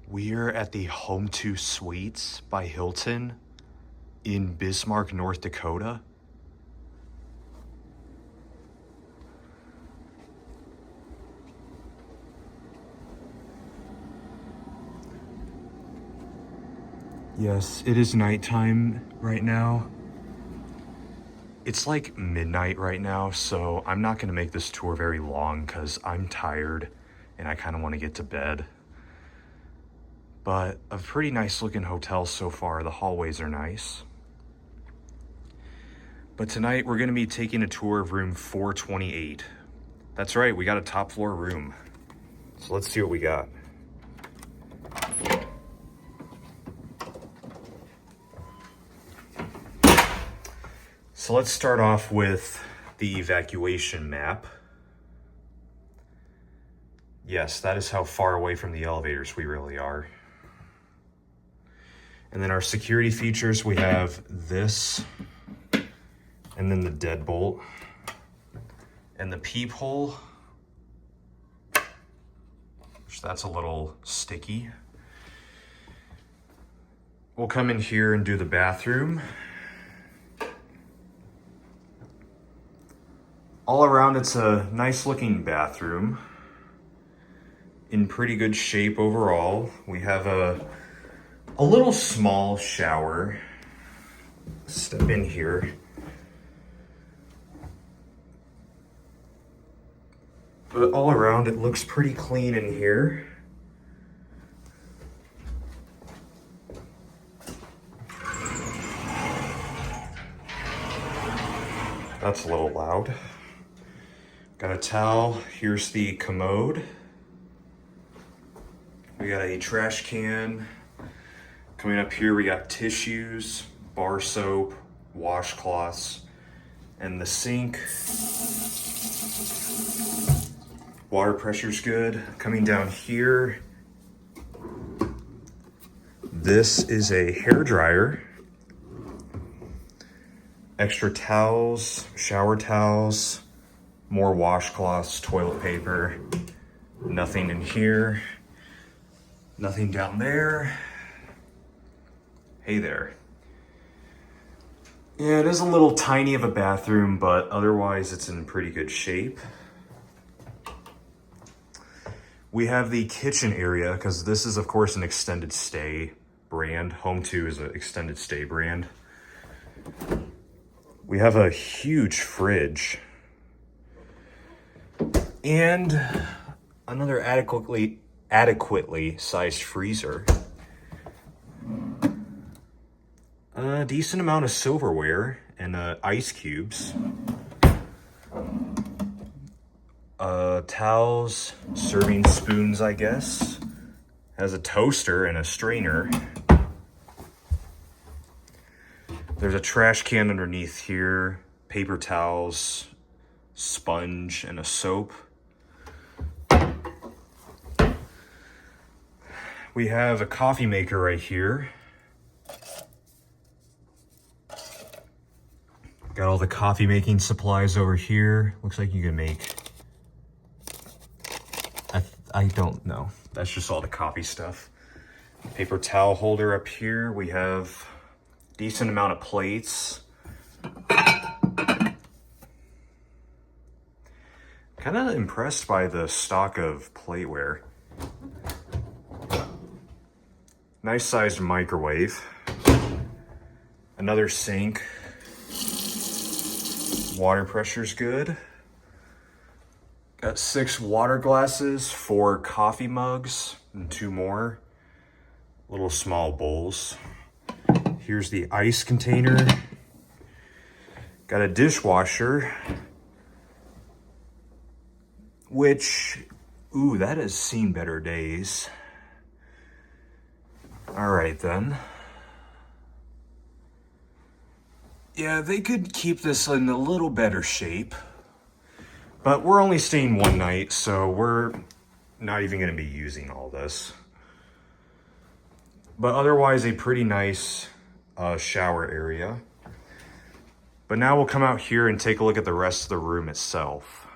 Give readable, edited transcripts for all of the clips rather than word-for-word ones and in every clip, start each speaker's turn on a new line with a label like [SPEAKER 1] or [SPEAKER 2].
[SPEAKER 1] We're at the Home2 Suites by Hilton in Bismarck, North Dakota. Yes, it is nighttime right now. It's like midnight right now, so I'm not gonna make this tour very long because I'm tired and I kind of want to get to bed. But a pretty nice looking hotel so far. The hallways are nice. But tonight we're gonna be taking a tour of room 428. That's right, we got a top floor room. So let's see what we got. So let's start off with the evacuation map. Yes, that is how far away from the elevators we really are. And then our security features, we have this, and then the deadbolt, and the peephole, which that's a little sticky. We'll come in here and do the bathroom. All around, it's a nice looking bathroom in pretty good shape overall. We have a little small shower. Step in here. But all around, it looks pretty clean in here. That's a little loud. Got a towel. Here's the commode. We got a trash can. Coming up here, we got tissues, bar soap, washcloths, and the sink. Water pressure's good. Coming down here, this is a hair dryer. Extra towels, shower towels, more washcloths, toilet paper. Nothing in here. Nothing down there. Hey there. Yeah, it is a little tiny of a bathroom, but otherwise it's in pretty good shape. We have the kitchen area, because this is of course an extended stay brand. Home2 is an extended stay brand. We have a huge fridge. And another adequately sized freezer. A decent amount of silverware and ice cubes. Towels, serving spoons, I guess. Has a toaster and a strainer. There's a trash can underneath here, paper towels, sponge, and a soap. We have a coffee maker right here. Got all the coffee making supplies over here. Looks like you can make, I don't know. That's just all the coffee stuff. Paper towel holder up here. We have a decent amount of plates. Kind of impressed by the stock of plateware. Nice sized microwave. Another sink. Water pressure's good. Got 6 water glasses, 4 coffee mugs, and 2 more. Little small bowls. Here's the ice container. Got a dishwasher. Which, ooh, that has seen better days. All right then. Yeah, they could keep this in a little better shape. But we're only staying one night, so we're not even gonna be using all this. But otherwise, a pretty nice shower area. But now we'll come out here and take a look at the rest of the room itself.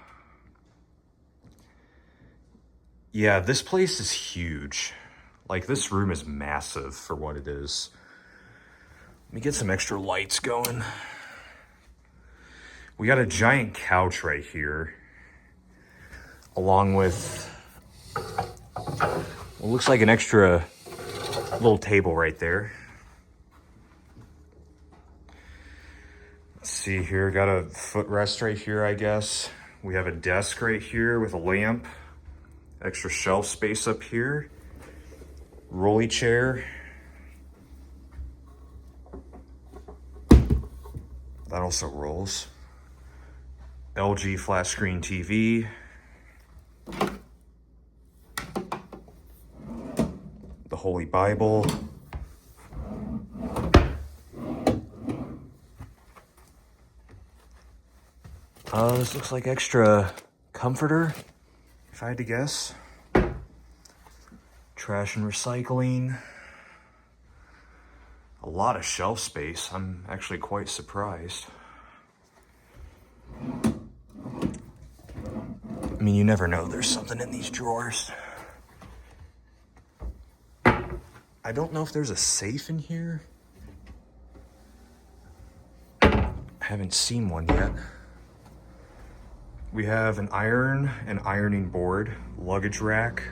[SPEAKER 1] Yeah, this place is huge. Like, this room is massive for what it is. Let me get some extra lights going. We got a giant couch right here, along with what looks like an extra little table right there. Let's see here, got a footrest right here, I guess. We have a desk right here with a lamp, extra shelf space up here, rolly chair. That also rolls. LG flat screen TV. The Holy Bible. This looks like extra comforter, if I had to guess. Trash and recycling. A lot of shelf space. I'm actually quite surprised. I mean, you never know. There's something in these drawers. I don't know if there's a safe in here. I haven't seen one yet. We have an iron and ironing board, luggage rack,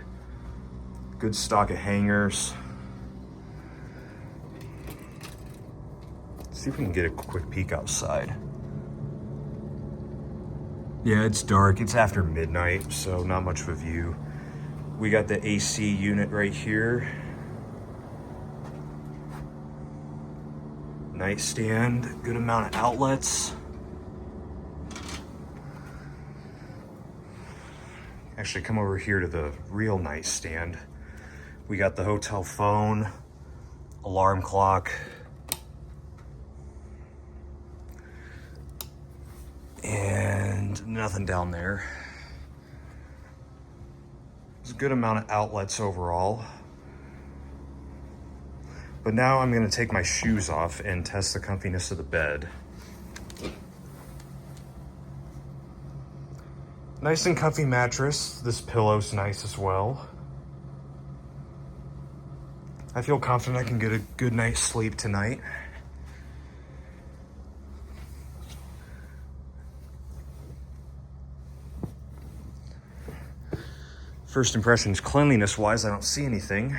[SPEAKER 1] good stock of hangers. Let's see if we can get a quick peek outside. Yeah, it's dark. It's after midnight, so not much of a view. We got the AC unit right here. Nightstand, good amount of outlets. Actually, come over here to the real nightstand. We got the hotel phone, alarm clock, and nothing down there. There's a good amount of outlets overall. But now I'm gonna take my shoes off and test the comfiness of the bed. Nice and comfy mattress. This pillow's nice as well. I feel confident I can get a good night's sleep tonight. First impressions, cleanliness-wise, I don't see anything.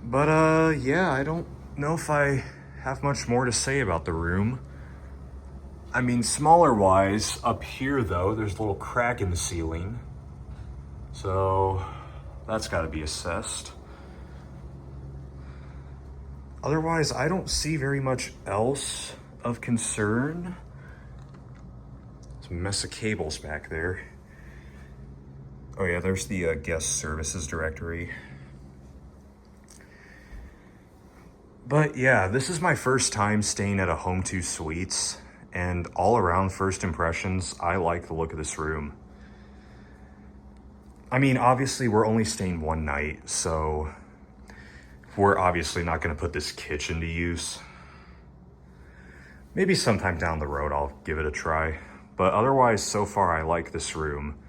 [SPEAKER 1] But yeah, I don't know if I have much more to say about the room. I mean, smaller-wise, up here, though, there's a little crack in the ceiling. So that's got to be assessed. Otherwise, I don't see very much else of concern. Some mess of cables back there. Oh yeah, there's the guest services directory. But yeah, this is my first time staying at a Home2 Suites. And all around first impressions, I like the look of this room. I mean, obviously we're only staying one night, so we're obviously not gonna put this kitchen to use. Maybe sometime down the road I'll give it a try. But otherwise, so far I like this room.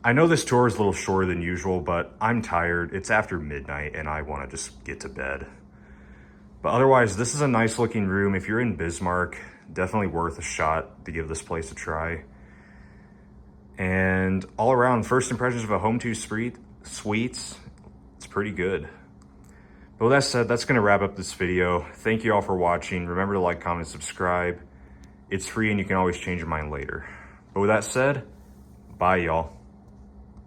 [SPEAKER 1] I know this tour is a little shorter than usual, but I'm tired. It's after midnight and I wanna just get to bed. But otherwise, this is a nice looking room. If you're in Bismarck, definitely worth a shot to give this place a try. And all around, first impressions of a Home2 Suites, it's pretty good. But with that said, that's gonna wrap up this video. Thank you all for watching. Remember to like, comment, subscribe. It's free and you can always change your mind later. But with that said, bye y'all.